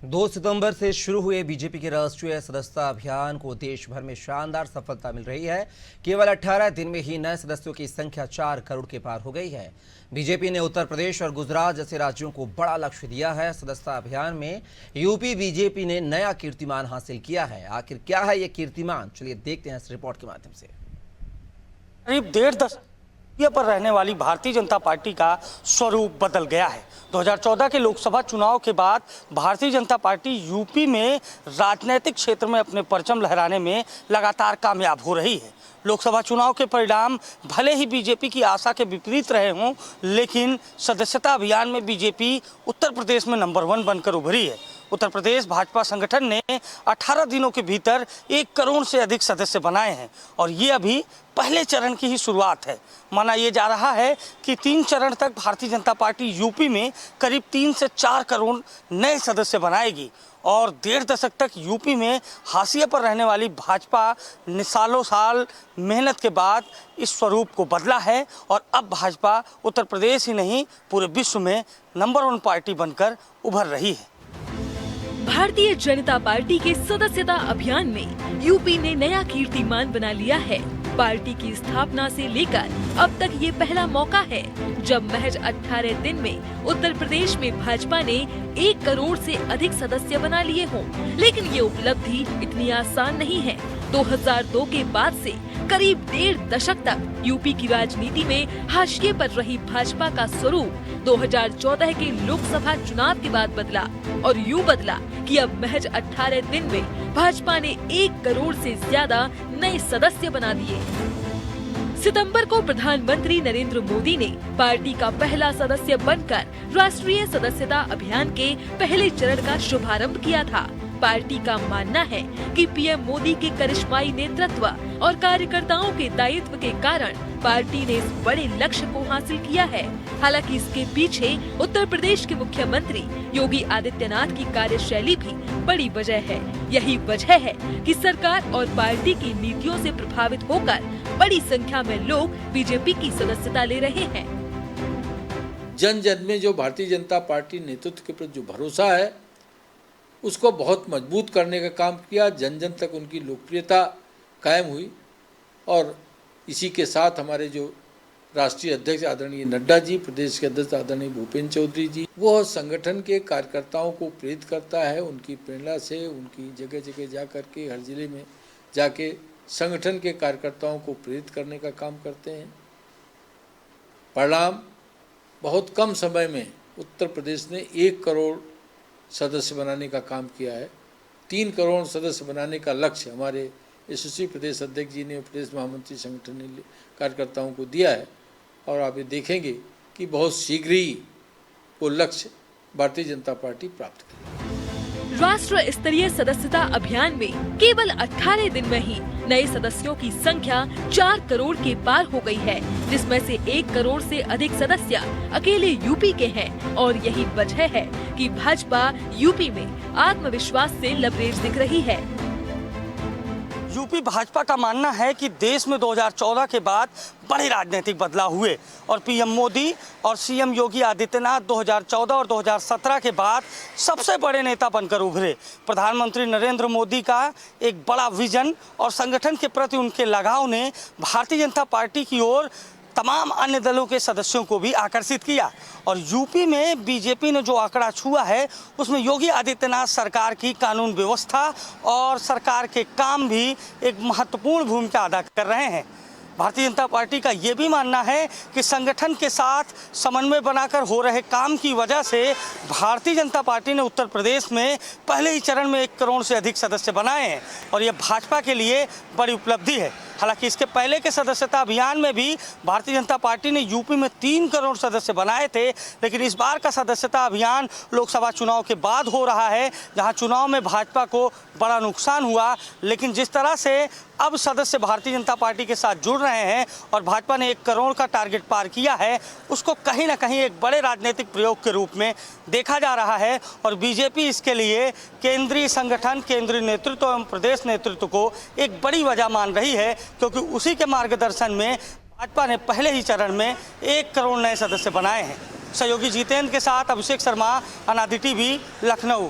2 सितंबर से शुरू हुए बीजेपी के राष्ट्रीय सदस्यता अभियान को देश भर में शानदार सफलता मिल रही है। केवल 18 दिन में ही नए सदस्यों की संख्या 4 करोड़ के पार हो गई है। बीजेपी ने उत्तर प्रदेश और गुजरात जैसे राज्यों को बड़ा लक्ष्य दिया है। सदस्यता अभियान में यूपी बीजेपी ने नया कीर्तिमान हासिल किया है। आखिर क्या है ये कीर्तिमान, चलिए देखते हैं इस रिपोर्ट के माध्यम से। करीब 1.5 पर रहने वाली भारतीय जनता पार्टी का स्वरूप बदल गया है। 2014 के लोकसभा चुनाव के बाद भारतीय जनता पार्टी यूपी में राजनीतिक क्षेत्र में अपने परचम लहराने में लगातार कामयाब हो रही है। लोकसभा चुनाव के परिणाम भले ही बीजेपी की आशा के विपरीत रहे हों, लेकिन सदस्यता अभियान में बीजेपी उत्तर प्रदेश में नंबर 1 बनकर उभरी है। उत्तर प्रदेश भाजपा संगठन ने 18 दिनों के भीतर 1 करोड़ से अधिक सदस्य बनाए हैं और ये अभी पहले चरण की ही शुरुआत है। माना ये जा रहा है कि 3 चरण तक भारतीय जनता पार्टी यूपी में करीब 3 से 4 करोड़ नए सदस्य बनाएगी और 1.5 दशक तक यूपी में हाशिए पर रहने वाली भाजपा ने सालों साल मेहनत के बाद इस स्वरूप को बदला है और अब भाजपा उत्तर प्रदेश ही नहीं पूरे विश्व में नंबर 1 पार्टी बनकर उभर रही है। भारतीय जनता पार्टी के सदस्यता अभियान में यूपी ने नया कीर्तिमान बना लिया है। पार्टी की स्थापना से लेकर अब तक ये पहला मौका है जब महज 18 दिन में उत्तर प्रदेश में भाजपा ने 1 करोड़ से अधिक सदस्य बना लिए हों। लेकिन ये उपलब्धि इतनी आसान नहीं है। 2002 के बाद से करीब 1.5 दशक तक यूपी की राजनीति में हाशिए पर रही भाजपा का स्वरूप 2014 के लोकसभा चुनाव के बाद बदला और यूं बदला कि अब महज 18 दिन में भाजपा ने 1 करोड़ से ज्यादा नए सदस्य बना दिए। सितंबर को प्रधानमंत्री नरेंद्र मोदी ने पार्टी का पहला सदस्य बनकर राष्ट्रीय सदस्यता अभियान के पहले चरण का शुभारंभ किया था। पार्टी का मानना है कि पीएम मोदी के करिश्माई नेतृत्व और कार्यकर्ताओं के दायित्व के कारण पार्टी ने इस बड़े लक्ष्य को हासिल किया है। हालांकि इसके पीछे उत्तर प्रदेश के मुख्यमंत्री योगी आदित्यनाथ की कार्यशैली भी बड़ी वजह है। यही वजह है कि सरकार और पार्टी की नीतियों से प्रभावित होकर बड़ी संख्या में लोग बीजेपी की सदस्यता ले रहे हैं। जन जन में जो भारतीय जनता पार्टी नेतृत्व के प्रति जो भरोसा है उसको बहुत मजबूत करने का काम किया। जन जन तक उनकी लोकप्रियता कायम हुई और इसी के साथ हमारे जो राष्ट्रीय अध्यक्ष आदरणीय नड्डा जी, प्रदेश के अध्यक्ष आदरणीय भूपेंद्र चौधरी जी, वो संगठन के कार्यकर्ताओं को प्रेरित करता है। उनकी प्रेरणा से उनकी जगह जगह जा कर के हर जिले में जाके संगठन के कार्यकर्ताओं को प्रेरित करने का काम करते हैं। परिणाम बहुत कम समय में उत्तर प्रदेश ने 1 करोड़ सदस्य बनाने का काम किया है। 3 करोड़ सदस्य बनाने का लक्ष्य हमारे यशस्वी प्रदेश अध्यक्ष जी ने, प्रदेश महामंत्री संगठन ने कार्यकर्ताओं को दिया है और आप ये देखेंगे कि बहुत शीघ्र ही वो लक्ष्य भारतीय जनता पार्टी प्राप्त करेगी। राष्ट्र स्तरीय सदस्यता अभियान में केवल 18 दिन में ही नए सदस्यों की संख्या 4 करोड़ के पार हो गई है, जिसमें से 1 करोड़ से अधिक सदस्य अकेले यूपी के हैं और यही वजह है कि भाजपा यूपी में आत्मविश्वास से लबरेज दिख रही है। यूपी भाजपा का मानना है कि देश में 2014 के बाद बड़े राजनीतिक बदलाव हुए और पीएम मोदी और सीएम योगी आदित्यनाथ 2014 और 2017 के बाद सबसे बड़े नेता बनकर उभरे। प्रधानमंत्री नरेंद्र मोदी का एक बड़ा विजन और संगठन के प्रति उनके लगाव ने भारतीय जनता पार्टी की ओर तमाम अन्य दलों के सदस्यों को भी आकर्षित किया और यूपी में बीजेपी ने जो आंकड़ा छुआ है उसमें योगी आदित्यनाथ सरकार की कानून व्यवस्था और सरकार के काम भी एक महत्वपूर्ण भूमिका अदा कर रहे हैं। भारतीय जनता पार्टी का ये भी मानना है कि संगठन के साथ समन्वय बनाकर हो रहे काम की वजह से भारतीय जनता पार्टी ने उत्तर प्रदेश में पहले ही चरण में 1 करोड़ से अधिक सदस्य बनाए हैं और ये भाजपा के लिए बड़ी उपलब्धि है। हालांकि इसके पहले के सदस्यता अभियान में भी भारतीय जनता पार्टी ने यूपी में 3 करोड़ सदस्य बनाए थे, लेकिन इस बार का सदस्यता अभियान लोकसभा चुनाव के बाद हो रहा है, जहां चुनाव में भाजपा को बड़ा नुकसान हुआ। लेकिन जिस तरह से अब सदस्य भारतीय जनता पार्टी के साथ जुड़ रहे हैं और भाजपा ने 1 करोड़ का टारगेट पार किया है, उसको कहीं ना कहीं एक बड़े राजनीतिक प्रयोग के रूप में देखा जा रहा है और बीजेपी इसके लिए केंद्रीय संगठन, केंद्रीय नेतृत्व एवं प्रदेश नेतृत्व को एक बड़ी वजह मान रही है, क्योंकि उसी के मार्गदर्शन में भाजपा ने पहले ही चरण में 1 करोड़ नए सदस्य बनाए हैं। सहयोगी जितेंद्र के साथ अभिषेक शर्मा, अनादि टीवी, लखनऊ।